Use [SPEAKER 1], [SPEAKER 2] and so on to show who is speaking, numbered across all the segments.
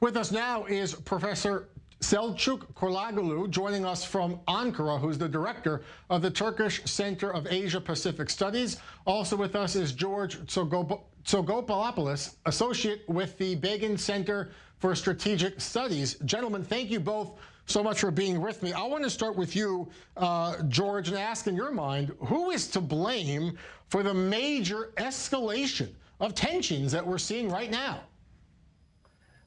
[SPEAKER 1] With us now is Professor Selçuk Colakoglu, joining us from Ankara, who's the director of the Turkish Center of Asia-Pacific Studies. Also with us is George Tzogopolous, associate with the Begin Center for Strategic Studies. Gentlemen, thank you both so much for being with me. I want to start with you, George, and ask in your mind, who is to blame for the major escalation of tensions that we're seeing right now?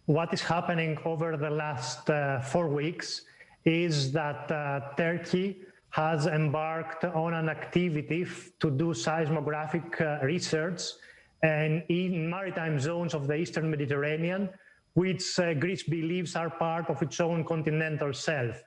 [SPEAKER 2] What is happening over the last 4 weeks is that Turkey has embarked on an activity to do seismographic research and in maritime zones of the Eastern Mediterranean, which Greece believes are part of its own continental shelf.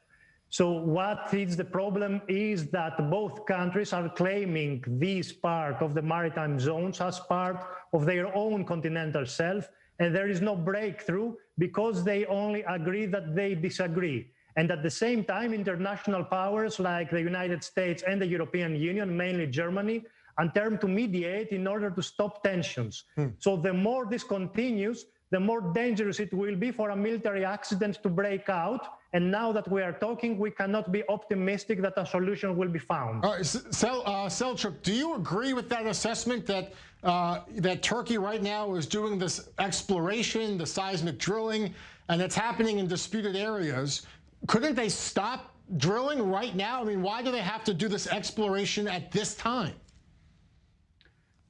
[SPEAKER 2] So what is the problem is that both countries are claiming this part of the maritime zones as part of their own continental shelf, and there is no breakthrough because they only agree that they disagree. And at the same time, international powers like the United States and the European Union, mainly Germany, attempt to mediate in order to stop tensions. So the more this continues, the more dangerous it will be for a military accident to break out. And now that we are talking, we cannot be optimistic that a solution will be found.
[SPEAKER 1] Selçuk, do you agree with that assessment that that Turkey right now is doing this exploration, the seismic drilling, and it's happening in disputed areas? Couldn't they stop drilling right now? I mean, why do they have to do this exploration at this time?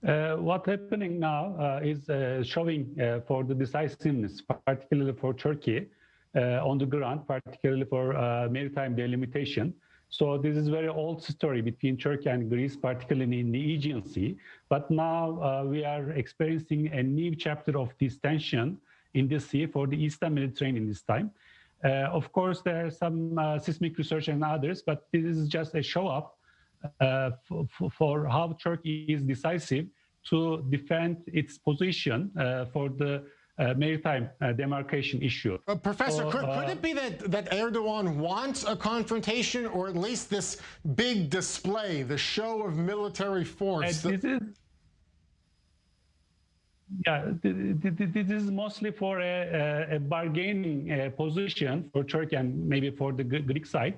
[SPEAKER 3] What's happening now is showing for the decisiveness, particularly for Turkey, on the ground, particularly for maritime delimitation. So this is a very old story between Turkey and Greece, particularly in the Aegean Sea. But now we are experiencing a new chapter of this tension in the sea for the Eastern Mediterranean this time. Of course, there are some seismic research and others, but this is just a show-up for how Turkey is decisive to defend its position for the maritime demarcation issue.
[SPEAKER 1] Professor, could it be that Erdogan wants a confrontation, or at least this big display, the show of military force?
[SPEAKER 3] This is mostly for a bargaining position for Turkey and maybe for the Greek side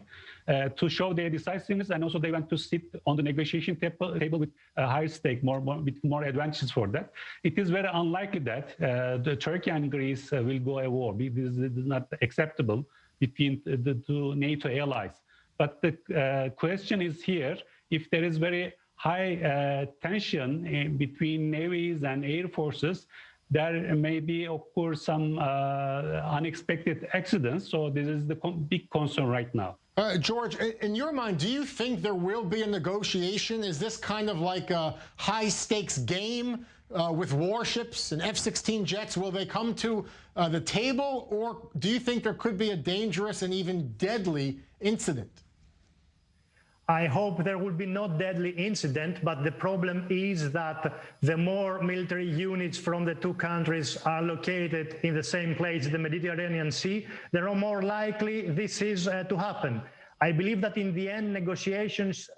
[SPEAKER 3] to show their decisiveness, and also they want to sit on the negotiation table with a higher stake, with more advantages for that. It is very unlikely that the Turkey and Greece will go a war. This is not acceptable between the two NATO allies. But the question is here, if there is very high tension between navies and air forces, there may be, of course, some unexpected accidents. So this is the big concern right now.
[SPEAKER 1] George, in your mind, do you think there will be a negotiation? Is this kind of like a high-stakes game with warships and F-16 jets? Will they come to the table, or do you think there could be a dangerous and even deadly incident?
[SPEAKER 2] I hope there will be no deadly incident, but the problem is that the more military units from the two countries are located in the same place, the Mediterranean Sea, the more likely this is to happen. I believe that in the end, negotiations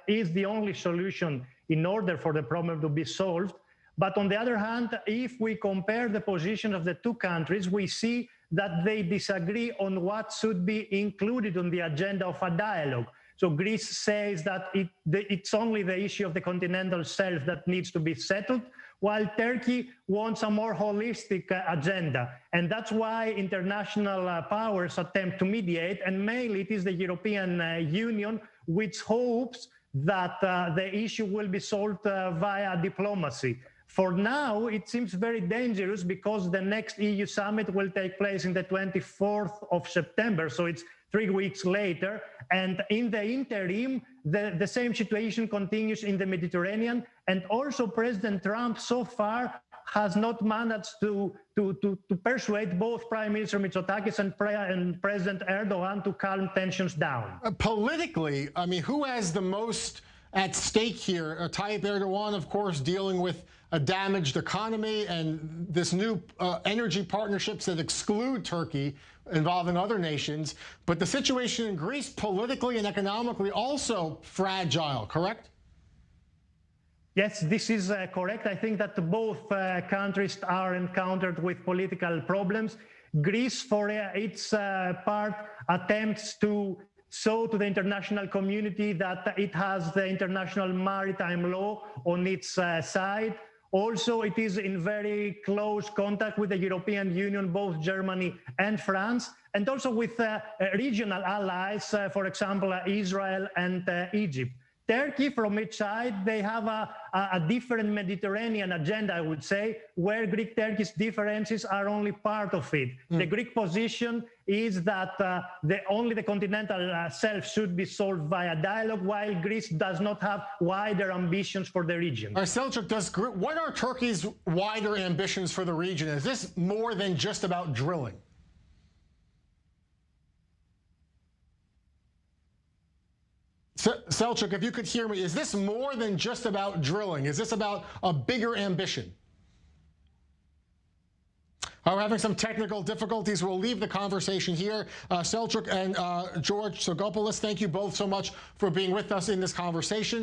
[SPEAKER 2] is the only solution in order for the problem to be solved. But on the other hand, if we compare the position of the two countries, we see that they disagree on what should be included on the agenda of a dialogue. So Greece says that it's only the issue of the continental shelf that needs to be settled, while Turkey wants a more holistic agenda. And that's why international powers attempt to mediate, and mainly it is the European Union which hopes that the issue will be solved via diplomacy. For now, it seems very dangerous because the next EU summit will take place in the 24th of September, so it's 3 weeks later. And in the interim, the same situation continues in the Mediterranean. And also President Trump so far has not managed to persuade both Prime Minister Mitsotakis and President Erdogan to calm tensions down.
[SPEAKER 1] Politically, I mean, who has the most at stake here? Tayyip Erdogan, of course, dealing with a damaged economy and this new energy partnerships that exclude Turkey, involving other nations. But the situation in Greece, politically and economically, also fragile, correct?
[SPEAKER 2] Yes, this is correct. I think that both countries are encountered with political problems. Greece, for its part, attempts to show to the international community that it has the international maritime law on its side. Also, it is in very close contact with the European Union, both Germany and France, and also with regional allies, for example, Israel and Egypt. Turkey, from its side, they have a different Mediterranean agenda, I would say, where Greek-Turkish differences are only part of it. The Greek position is that only the continental shelf should be solved via dialogue, while Greece does not have wider ambitions for the region.
[SPEAKER 1] All right, Selçuk, what are Turkey's wider ambitions for the region? Is this more than just about drilling? Selçuk, if you could hear me, is this more than just about drilling? Is this about a bigger ambition? We're having some technical difficulties. We'll leave the conversation here. Selçuk and George Tzogopolous, thank you both so much for being with us in this conversation.